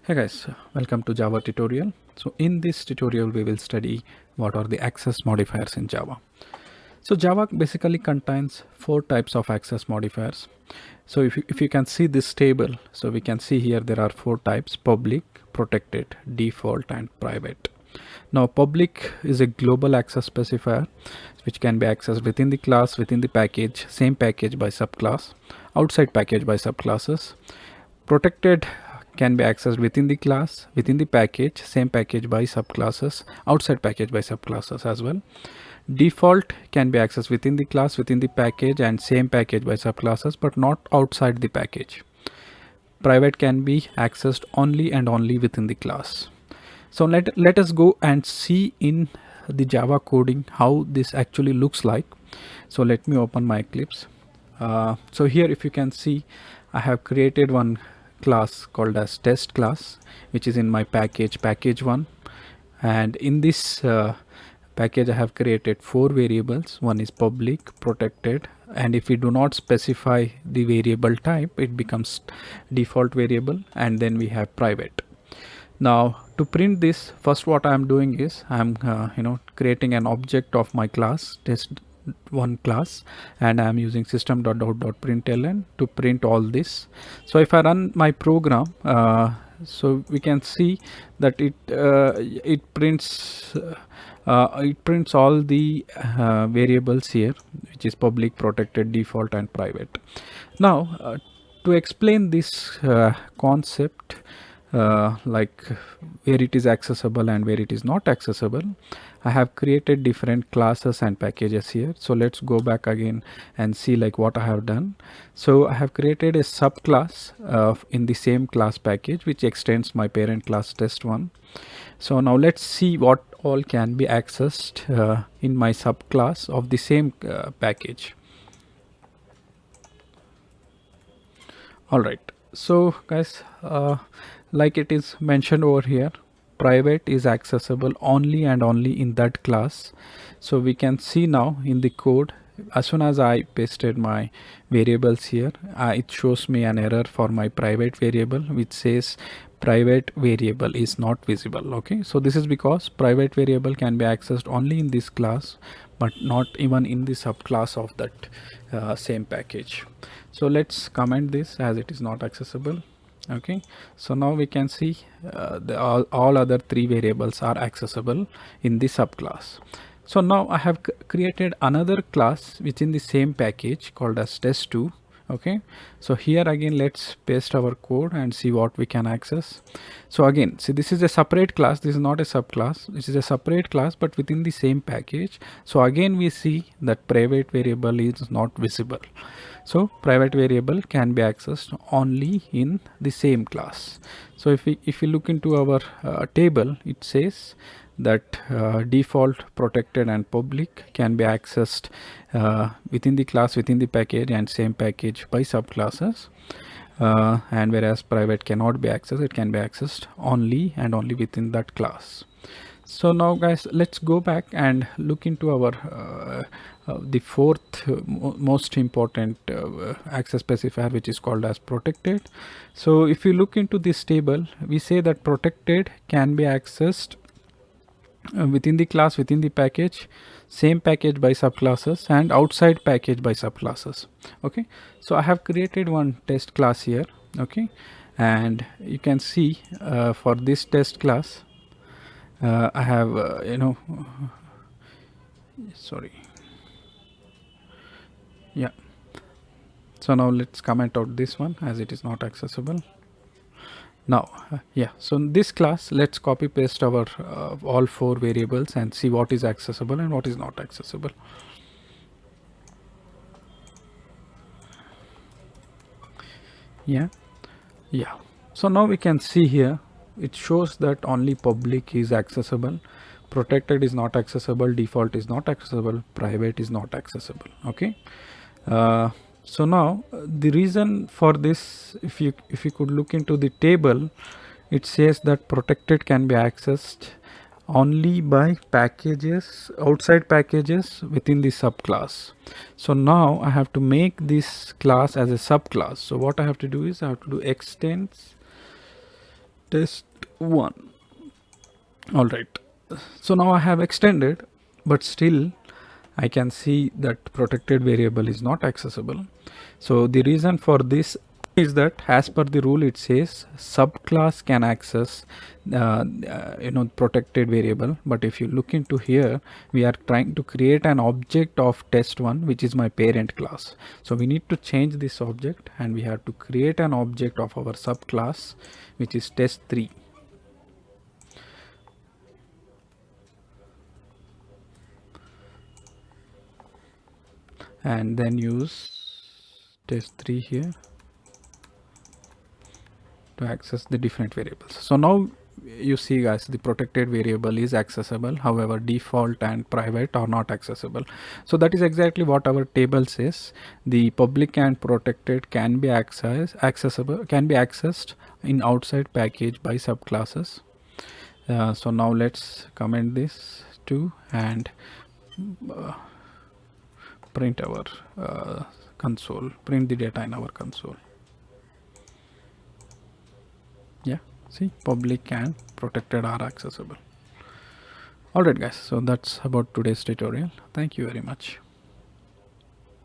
Hey guys, welcome to Java tutorial. So in this tutorial we will study what are the access modifiers in Java. So Java basically contains four types of access modifiers. So if you can see this table, so we can see here there are four types: public, protected, default and private. Now public is a global access specifier which can be accessed within the class, within the package, same package by subclass, outside package by subclasses. Protected can be accessed within the class, within the package, same package by subclasses, outside package by subclasses as well. Default can be accessed within the class, within the package and same package by subclasses, but not outside the package. Private can be accessed only and only within the class. So let us go and see in the Java coding how this actually looks like. So let me open my Eclipse. So here if you can see, I have created one class called as test class, which is in my package 1, and in this package I have created four variables. One is public, protected, and if we do not specify the variable type, it becomes default variable, and then we have private. Now to print this, first what I am doing is I am creating an object of my class test1 class, and I am using system.out.println to print all this. So if I run my program, so we can see that it prints all the variables here, which is public, protected, default and private. Now to explain this concept, like where it is accessible and where it is not accessible, I have created different classes and packages here. So let's go back again and see like what I have done. So I have created a subclass in the same class package which extends my parent class test1. So now let's see what all can be accessed in my subclass of the same package. All right, so guys, like it is mentioned over here, private is accessible only and only in that class. So we can see now in the code, as soon as I pasted my variables here, it shows me an error for my private variable which says private variable is not visible. Okay, so this is because private variable can be accessed only in this class but not even in the subclass of that same package. So let's comment this as it is not accessible. Okay, so now we can see all other three variables are accessible in the subclass. So now I have created another class within the same package called as test2. Okay, so here again let's paste our code and see what we can access. So again, see, this is a separate class, this is not a subclass, this is a separate class but within the same package. So again we see that private variable is not visible. So private variable can be accessed only in the same class. So if we look into our table, it says that default, protected and public can be accessed within the class, within the package and same package by subclasses, and whereas private cannot be accessed, it can be accessed only and only within that class. So now guys, let's go back and look into our the fourth most important access specifier, which is called as protected. So if you look into this table, we say that protected can be accessed within the class, within the package, same package by subclasses and outside package by subclasses. Okay, so I have created one test class here. Okay, and you can see for this test class I have sorry, yeah, so now let's comment out this one as it is not accessible. Now yeah, so in this class let's copy paste our all four variables and see what is accessible and what is not accessible. Yeah, so now we can see here it shows that only public is accessible, protected is not accessible, default is not accessible, private is not accessible. Okay, so now the reason for this, if you could look into the table, it says that protected can be accessed only by packages, outside packages within the subclass. So now I have to make this class as a subclass. So what I have to do is I have to do extends test 1. All right, so now I have extended, but still I can see that protected variable is not accessible. So the reason for this is that as per the rule it says subclass can access protected variable, but if you look into here, we are trying to create an object of test1, which is my parent class. So we need to change this object and we have to create an object of our subclass, which is test3. And then use test3 here to access the different variables. So now you see guys, the protected variable is accessible, however default and private are not accessible. So that is exactly what our table says. The public and protected can be accessed in outside package by subclasses. So now let's comment this too and print our console, print the data in our console. Yeah, see, public and protected are accessible. Alright guys, so that's about today's tutorial. Thank you very much.